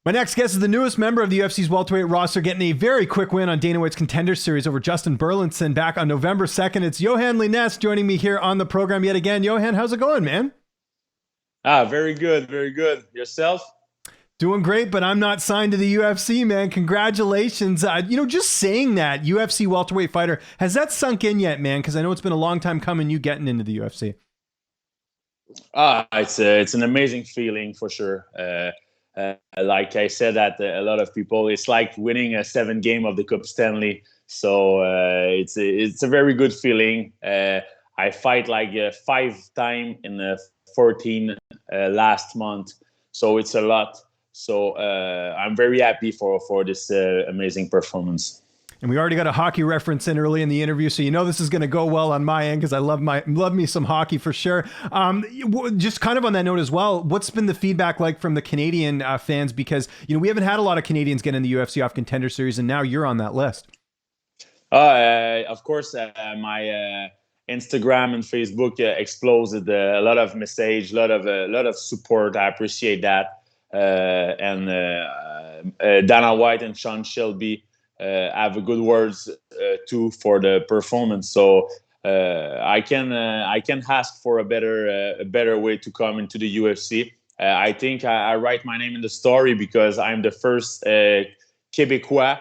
My next guest is the newest member of the UFC's welterweight roster, getting a very quick win on Dana White's Contender Series over Justin Burlinson back on November 2nd. It's Yohan Lainesse joining me here on the program yet again. Yohan, how's it going, man? Very good, very good. Yourself? Doing great, but I'm not signed to the UFC, man. Congratulations. Just saying that, UFC welterweight fighter, has that sunk in yet, man? Because I know it's been a long time coming, you getting into the UFC. It's an amazing feeling for sure. Like I said, that a lot of people, it's like winning a 7 game of the Cup Stanley. So it's a very good feeling. I fight like 5 times in the 14 last month, so it's a lot. So I'm very happy for this amazing performance. And we already got a hockey reference in early in the interview, so you know this is going to go well on my end because I love me some hockey for sure. Just kind of on that note as well, what's been the feedback like from the Canadian fans? Because we haven't had a lot of Canadians get in the UFC off Contender Series, and now you're on that list. Of course, my Instagram and Facebook exploded. A lot of message, a lot of support. I appreciate that. And Dana White and Sean Shelby have good words too for the performance. So I can ask for a better way to come into the UFC. I think I write my name in the story because I'm the first Québécois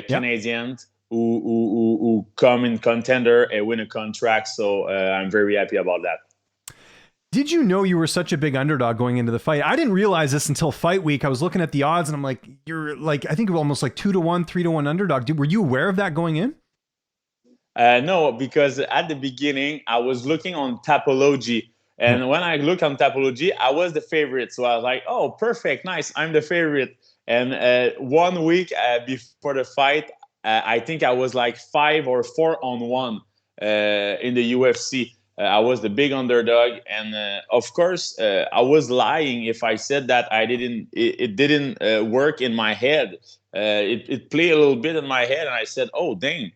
Canadian. Yep. Who come in Contender and win a contract. So I'm very happy about that. Did you know you were such a big underdog going into the fight? I didn't realize this until fight week. I was looking at the odds and I'm like, you're like, I think almost like 2-1, 3-1 underdog. Were you aware of that going in? No, because at the beginning I was looking on Tapology. And when I look on Tapology, I was the favorite. So I was like, oh, perfect. Nice. I'm the favorite. And 1 week before the fight, I think I was like 5 or 4-1 in the UFC. I was the big underdog, and of course, I was lying if I said that it didn't work in my head. It played a little bit in my head, and I said, "Oh, dang,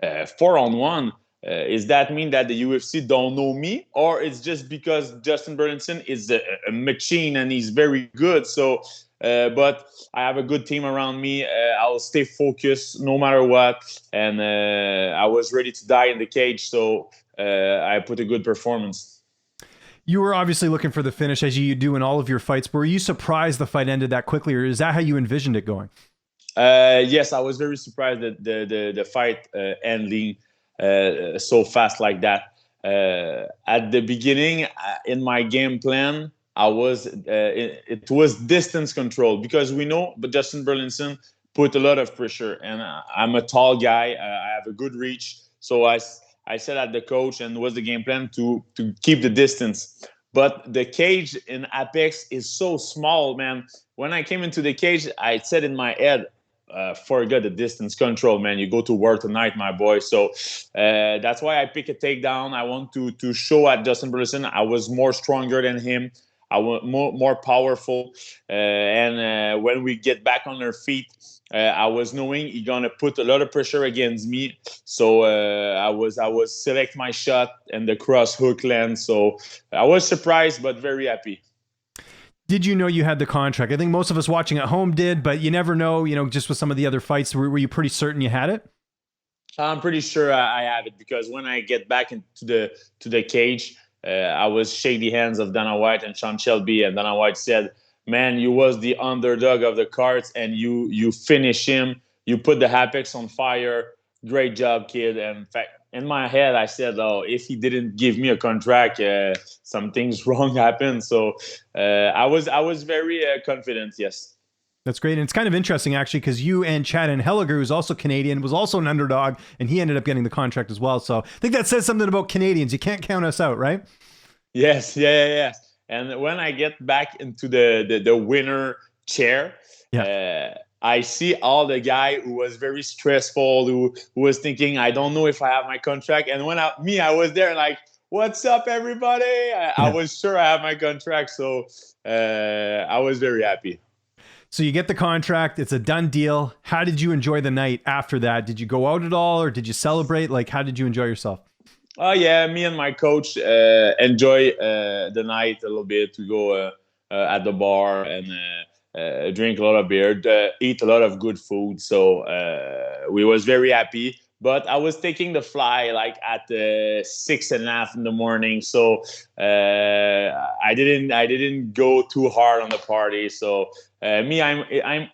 4-1. Is that mean that the UFC don't know me, or it's just because Justin Burlinson is a machine and he's very good?" So. But I have a good team around me. I'll stay focused no matter what. And I was ready to die in the cage. So I put a good performance. You were obviously looking for the finish as you do in all of your fights. Were you surprised the fight ended that quickly, or is that how you envisioned it going? Yes, I was very surprised that the fight ending so fast like that. At the beginning, in my game plan, it was distance control because we know, but Justin Burlinson put a lot of pressure, and I'm a tall guy. I have a good reach, so I said at the coach, and was the game plan to keep the distance. But the cage in Apex is so small, man. When I came into the cage, I said in my head, forget the distance control, man. You go to war tonight, my boy. So that's why I pick a takedown. I want to show at Justin Burlinson I was more stronger than him. I was more powerful, and when we get back on our feet, I was knowing he's gonna put a lot of pressure against me. So I was select my shot and the cross hook land. So I was surprised but very happy. Did you know you had the contract? I think most of us watching at home did, but you never know. Just with some of the other fights, were you pretty certain you had it? I'm pretty sure I have it because when I get back into the cage. I was shake the hands of Dana White and Sean Shelby, and Dana White said, "Man, you was the underdog of the cards, and you finish him. You put the Apex on fire. Great job, kid." And in fact, in my head, I said, "Oh, if he didn't give me a contract, something's wrong happened." So I was very confident. Yes. That's great. And it's kind of interesting, actually, because you and Chad and Helliger, who's also Canadian, was also an underdog, and he ended up getting the contract as well. So I think that says something about Canadians. You can't count us out, right? Yes. Yeah. And when I get back into the winner chair, I see all the guy who was very stressful, who was thinking, I don't know if I have my contract. And when I was there like, what's up, everybody? I was sure I have my contract. So I was very happy. So you get the contract. It's a done deal. How did you enjoy the night after that? Did you go out at all, or did you celebrate? Like, how did you enjoy yourself? Oh, yeah. Me and my coach enjoy the night a little bit. We go at the bar, and drink a lot of beer, eat a lot of good food. So we was very happy. But I was taking the fly like at 6:30 in the morning, so I didn't go too hard on the party. So I'm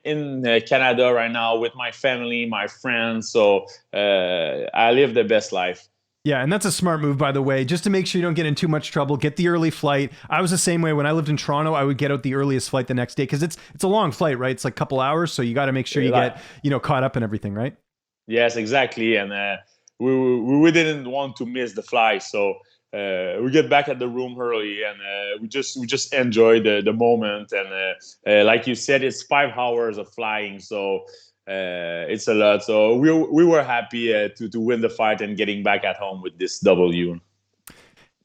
in Canada right now with my family, my friends. So I live the best life. Yeah, and that's a smart move, by the way, just to make sure you don't get in too much trouble. Get the early flight. I was the same way when I lived in Toronto. I would get out the earliest flight the next day because it's a long flight, right? It's like a couple hours, so you got to make sure you get caught up and everything, right? Yes, exactly. And we didn't want to miss the flight, so we get back at the room early, and we just enjoy the moment. And like you said, it's 5 hours of flying, so it's a lot. So we were happy to win the fight and getting back at home with this W.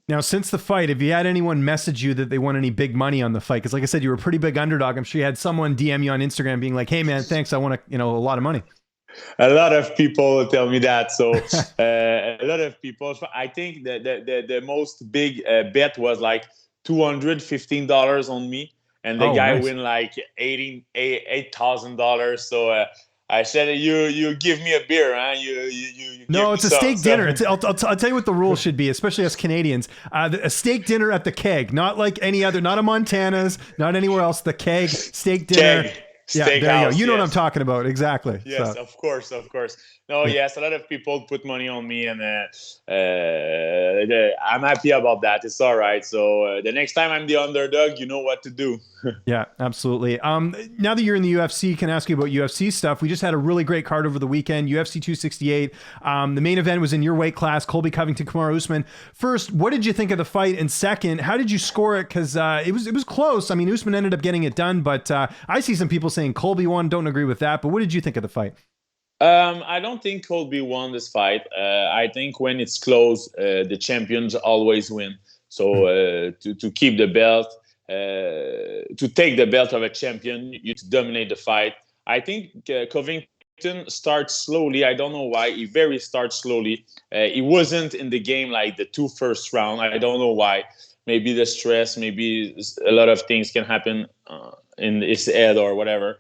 Now, since the fight, have you had anyone message you that they want any big money on the fight? Because like I said, you were a pretty big underdog. I'm sure you had someone DM you on Instagram being like, hey, man, thanks. I want a lot of money. A lot of people tell me that. So a lot of people. I think the most big bet was like $215 on me, and the guy nice. win like $8,000. So I said, you give me a beer, huh? You no, give it's me a some. steak dinner. I'll tell you what the rule should be, especially us Canadians. A steak dinner at the Keg, not like any other, not a Montana's, not anywhere else. The Keg steak dinner. Keg. Yeah, there you go. You know what I'm talking about. Exactly. Yes, so. of course. No, yes, a lot of people put money on me, and I'm happy about that. It's all right. So the next time I'm the underdog, you know what to do. Yeah, absolutely. Now that you're in the UFC, can I ask you about UFC stuff? We just had a really great card over the weekend, UFC 268. The main event was in your weight class, Colby, Covington, Kamaru, Usman. First, what did you think of the fight? And second, how did you score it? Because it was close. I mean, Usman ended up getting it done, but I see some people saying Colby won. Don't agree with that. But what did you think of the fight? I don't think Colby won this fight. I think when it's close, the champions always win. So to keep the belt, to take the belt of a champion, you to dominate the fight. I think Covington starts slowly. I don't know why. He very starts slowly. He wasn't in the game like the first round. I don't know why. Maybe the stress, maybe a lot of things can happen in his head or whatever.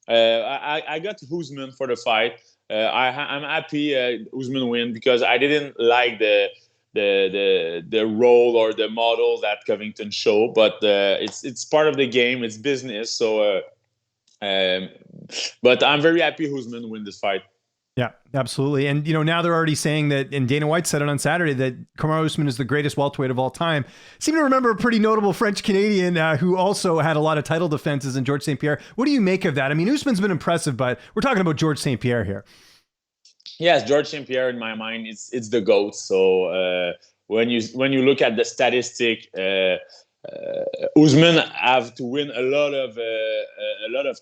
I got Usman for the fight. I'm happy Usman win because I didn't like the role or the model that Covington showed, but it's part of the game. It's business. So, but I'm very happy Usman win this fight. Yeah, absolutely. And, now they're already saying that, and Dana White said it on Saturday, that Kamaru Usman is the greatest welterweight of all time. Seem to remember a pretty notable French Canadian who also had a lot of title defenses in George St. Pierre. What do you make of that? I mean, Usman's been impressive, but we're talking about George St. Pierre here. Yes, George St. Pierre, in my mind, it's the GOAT. So when you look at the statistic, Usman have to win a lot of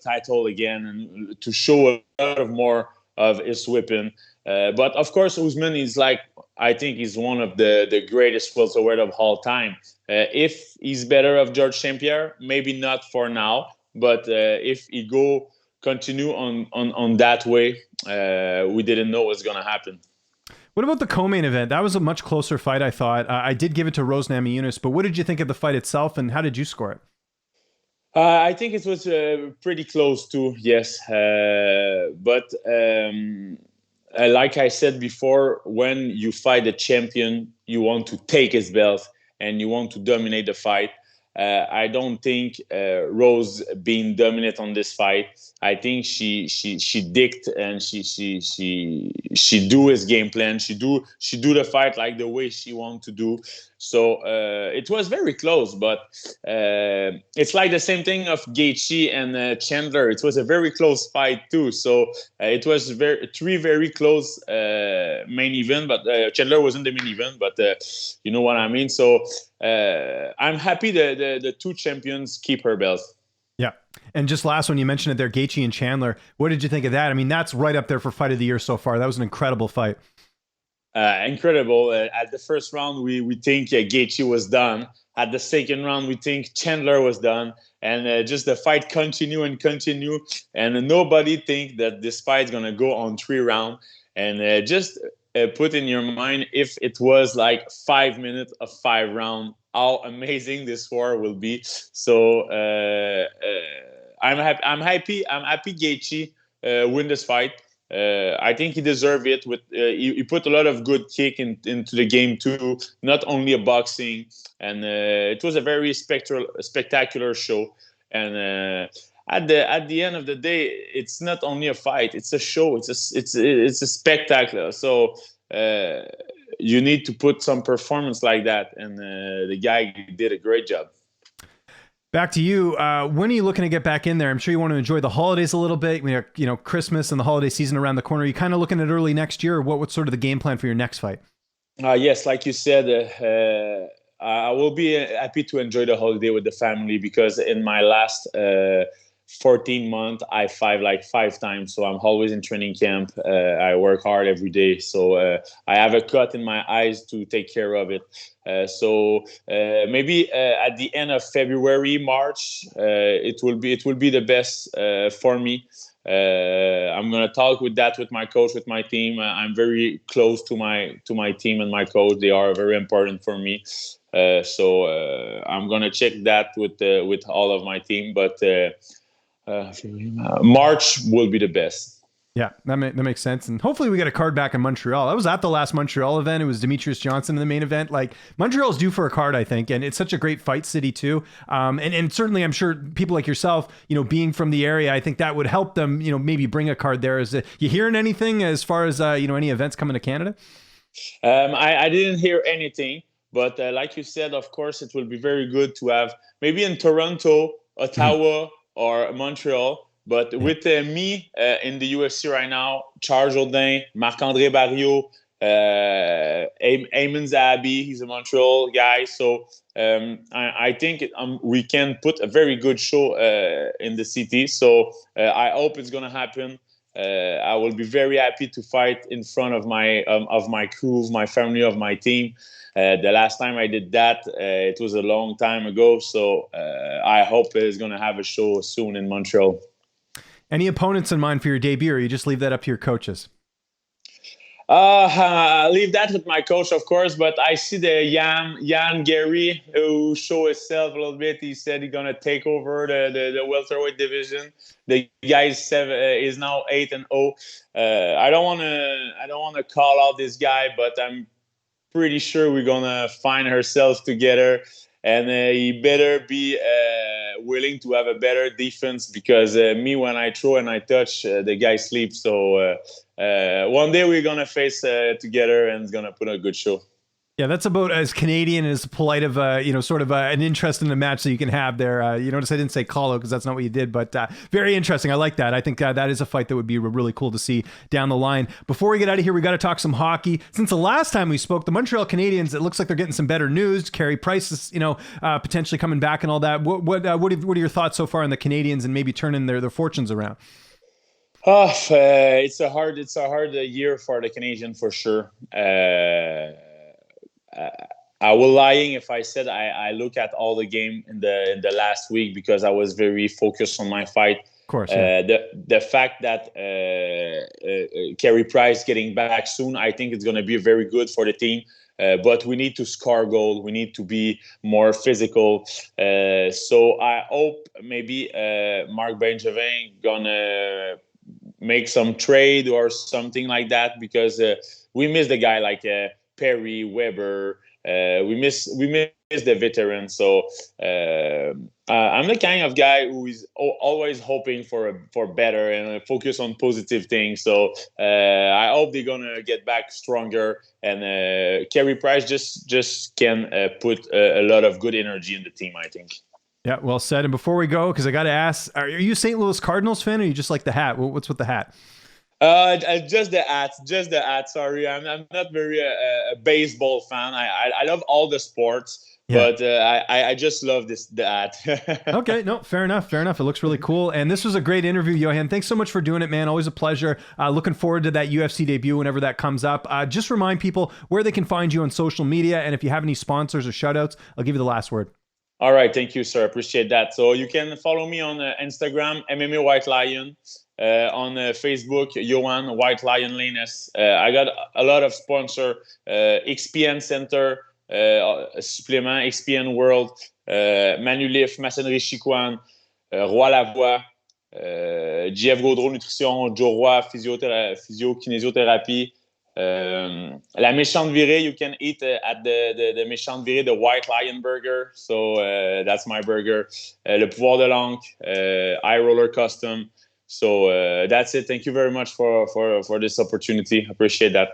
title again and to show a lot of more of his weapon. But of course, Usman is I think he's one of the greatest welterweight of all time. If he's better of George St. Pierre, maybe not for now. But if he continue on that way, we didn't know what's gonna happen. What about the co-main event? That was a much closer fight, I thought. I did give it to Namajunas, but what did you think of the fight itself, and how did you score it? I think it was pretty close too, yes. But like I said before, when you fight a champion, you want to take his belt and you want to dominate the fight. I don't think Rose being dominant on this fight. I think she dicked and she do his game plan. She do the fight like the way she want to do. So it was very close, but it's like the same thing of Gaethje and Chandler. It was a very close fight too. So it was three very close main event, but Chandler wasn't the main event, but you know what I mean. So I'm happy the two champions keep her belts. Yeah. And just last one, you mentioned it there, Gaethje and Chandler. What did you think of that? I mean, that's right up there for fight of the year so far. That was an incredible fight. Incredible. At the first round, we think Gaethje was done. At the second round, we think Chandler was done. And just the fight continue. And nobody think that this fight is going to go on 3 rounds. And just put in your mind, if it was like 5 minutes of 5 rounds, how amazing this war will be. So I'm happy. I'm happy Gaethje win this fight. I think he deserved it. He put a lot of good kick into the game too. Not only a boxing, and it was a very spectacular show. And at the end of the day, it's not only a fight; it's a show. It's a spectacle. So you need to put some performance like that, and the guy did a great job. Back to you. When are you looking to get back in there? I'm sure you want to enjoy the holidays a little bit. You know, Christmas and the holiday season around the corner. Are you kind of looking at early next year, or what's sort of the game plan for your next fight? Yes, like you said, I will be happy to enjoy the holiday with the family because in my last 14 months, I fight like 5 times. So I'm always in training camp. I work hard every day. So I have a cut in my eyes to take care of it. So maybe at the end of February, March, it will be the best for me. I'm gonna talk with my coach, with my team. I'm very close to my team and my coach. They are very important for me. So I'm gonna check that with all of my team. But March will be the best. Yeah, that makes sense. And hopefully we get a card back in Montreal. I was at the last Montreal event. It was Demetrius Johnson in the main event. Like, Montreal's due for a card, I think. And it's such a great fight city too. And certainly I'm sure people like yourself, you know, being from the area, I think that would help them, you know, maybe bring a card there. You hearing anything as far as, you know, any events coming to Canada? I didn't hear anything, but like you said, of course, it will be very good to have maybe in Toronto, Ottawa, or Montreal. But with me in the UFC right now, Charles Jourdain, Marc-André Barrios, Eamon Zahabi, he's a Montreal guy. So I think we can put a very good show in the city. So I hope it's going to happen. I will be very happy to fight in front of my crew, my family, of my team. The last time I did that, it was a long time ago. So I hope it's going to have a show soon in Montreal. Any opponents in mind for your debut, or you just leave that up to your coaches? Leave that with my coach, of course, but I see the Ian Garry who showed himself a little bit. He said he's gonna take over the welterweight division. The guy is now 8-0. I don't wanna call out this guy, but I'm pretty sure we're gonna find ourselves together. And he better be willing to have a better defense because me, when I throw and I touch, the guy sleeps. So one day we're going to face together and it's going to put a good show. Yeah, that's about as Canadian as polite of you know, sort of an interest in the match that you can have there. You notice I didn't say call out because that's not what you did, but very interesting. I like that. I think that is a fight that would be really cool to see down the line. Before we get out of here, we got to talk some hockey. Since the last time we spoke, the Montreal Canadiens, it looks like they're getting some better news. Carey Price is, you know, potentially coming back and all that. What are your thoughts so far on the Canadiens and maybe turning their fortunes around? It's a hard year for the Canadiens for sure. I was lying if I said I look at all the game in the last week because I was very focused on my fight. Of course, yeah. The fact that Carey Price getting back soon, I think it's going to be very good for the team. But we need to score goal. We need to be more physical. So I hope maybe Marc Benjamin gonna make some trade or something like that because we miss the guy like Perry, Weber. We miss the veteran. So I'm the kind of guy who is always hoping for better and focus on positive things. So I hope they're gonna get back stronger. And Carey Price just can put a lot of good energy in the team, I think. Yeah, well said. And before we go, because I got to ask, are you a St. Louis Cardinals fan, or you just like the hat? What's with the hat? Just the hat. Sorry, I'm not very a baseball fan. I love all the sports, yeah. But I just love the hat. Okay, no, fair enough. It looks really cool. And this was a great interview, Yohan. Thanks so much for doing it, man. Always a pleasure. Looking forward to that UFC debut whenever that comes up. Just remind people where they can find you on social media, and if you have any sponsors or shoutouts, I'll give you the last word. All right, thank you, sir. Appreciate that. So you can follow me on Instagram, MMA White Lion. On Facebook, Yohan White Lainesse. I got a lot of sponsor, XPN Center, Supplement, XPN World, Manulif, Maçonnerie Chicoine, Roy Lavoie, JF Gaudreau Nutrition, Joe Roy Physio-Kinésiothérapie. La méchante virée, you can eat at the méchante virée, the White Lion Burger. So that's my burger. Le pouvoir de l'encre, Eye Roller Custom. So that's it. Thank you very much for this opportunity. Appreciate that.